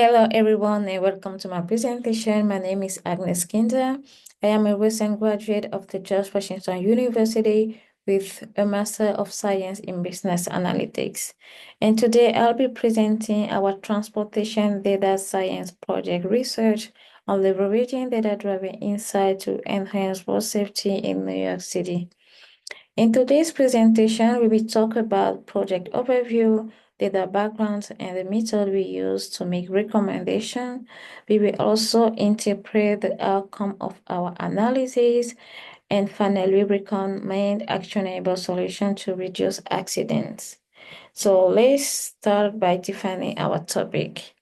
Hello, everyone, and welcome to my presentation. My name is Agnes Nguenda. I am a recent graduate of the George Washington University with a Master of Science in Business Analytics. And today I'll be presenting our transportation data science project research on leveraging data-driven insight to enhance road safety in New York City. In today's presentation, we will talk about project overview, data background, and the method we use to make recommendations. We will also interpret the outcome of our analysis, and finally recommend actionable solutions to reduce accidents. So let's start by defining our topic.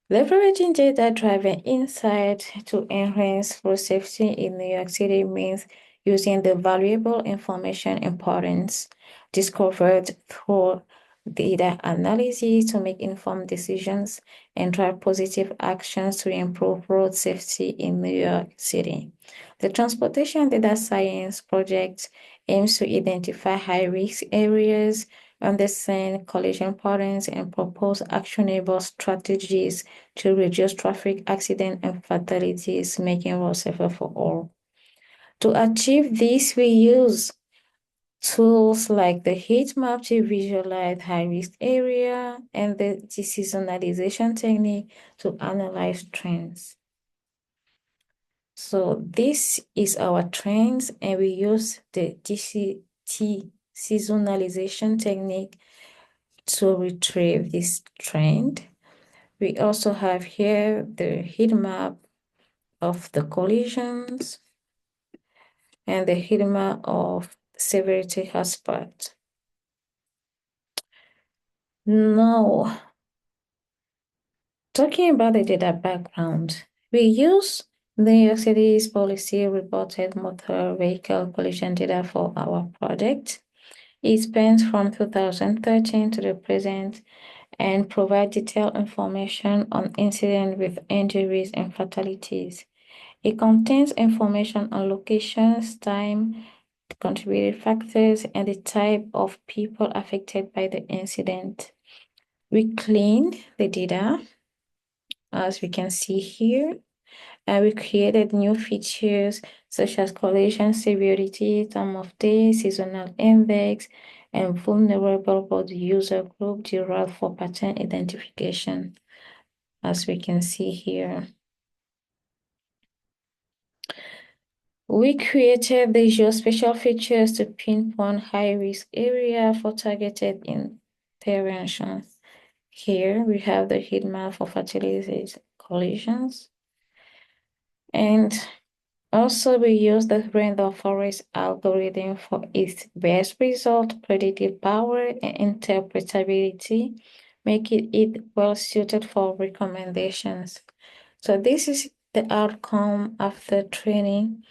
Leveraging data-driven insight to enhance road safety in New York City means using the valuable information importance discovered through data analysis to make informed decisions and drive positive actions to improve road safety in New York City. The Transportation Data Science Project aims to identify high-risk areas, understand collision patterns, and propose actionable strategies to reduce traffic accidents and fatalities, making roads safer for all. To achieve this, we use tools like the heat map to visualize high-risk area and the deseasonalization technique to analyze trends. So this is our trends, and we use the deseasonalization technique to retrieve this trend. We also have here the heat map of the collisions and the heat map of severity hotspot. Now, talking about the data background, we use New York City's policy reported motor vehicle collision data for our project. It spans from 2013 to the present and provides detailed information on incidents with injuries and fatalities. It contains information on locations, time, contributing factors, and the type of people affected by the incident. We cleaned the data, as we can see here, and we created new features such as collision severity, time of day, seasonal index, and vulnerable road user group derived for pattern identification, as we can see here. We created the geospatial features to pinpoint high-risk area for targeted interventions. Here we have the heat map for fatalities collisions. And also we use the random forest algorithm for its best result, predictive power, and interpretability, making it well suited for recommendations. So this is the outcome after training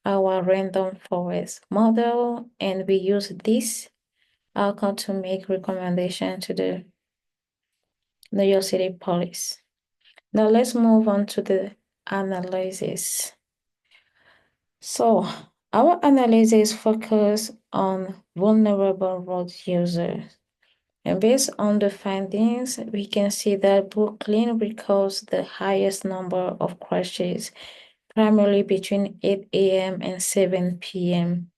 our random forest model, and we use this outcome to make recommendation to the New York City Police. Now let's move on to the analysis. So our analysis focus on vulnerable road users. And based on the findings, we can see that Brooklyn records the highest number of crashes primarily between 8 a.m. and 7 p.m.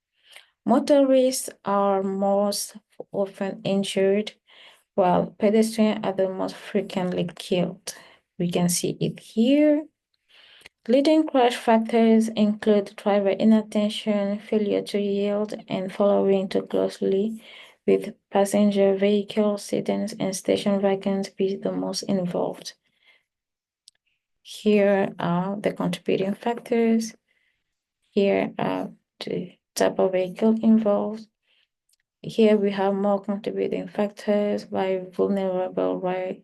Motorists are most often injured, while pedestrians are the most frequently killed. We can see it here. Leading crash factors include driver inattention, failure to yield, and following too closely, with passenger vehicles, sedans, and station wagons being the most involved. Here are the contributing factors. Here are the type of vehicle involved. Here we have more contributing factors by vulnerable road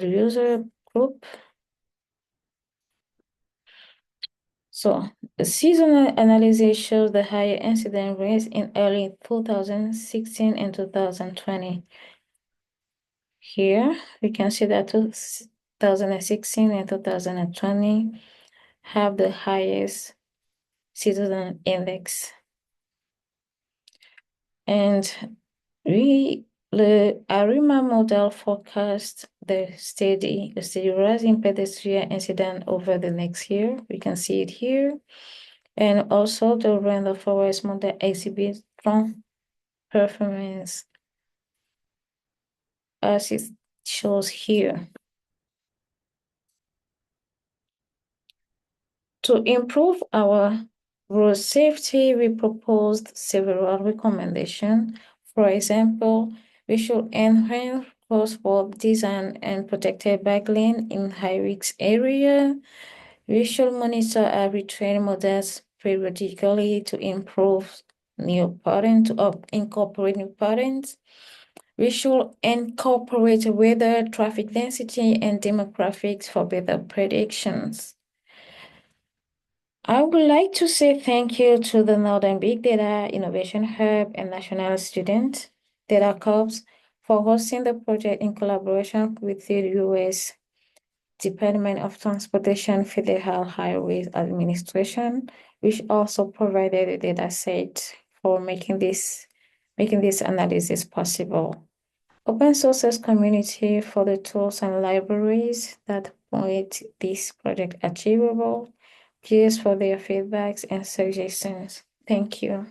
user group. So the seasonal analysis shows the higher incident rates in early 2016 and 2020. Here we can see that 2016 and 2020 have the highest seasonal index. And we The ARIMA model forecasts the steady rise in pedestrian incident over the next year. We can see it here. And also the random forest model exhibits strong performance as it shows here. To improve our road safety, we proposed several recommendations. For example, we should enhance crosswalk design and protected bike lane in high-risk area. We should monitor and retrain models periodically to improve new patterns, to incorporate new patterns. We should incorporate weather, traffic density, and demographics for better predictions. I would like to say thank you to the Northern Big Data Innovation Hub and National Student Data Corps for hosting the project in collaboration with the U.S. Department of Transportation Federal Highways Administration, which also provided a data set for making this analysis possible. Open sources community for the tools and libraries that make this project achievable. Cheers for their feedbacks and suggestions. Thank you.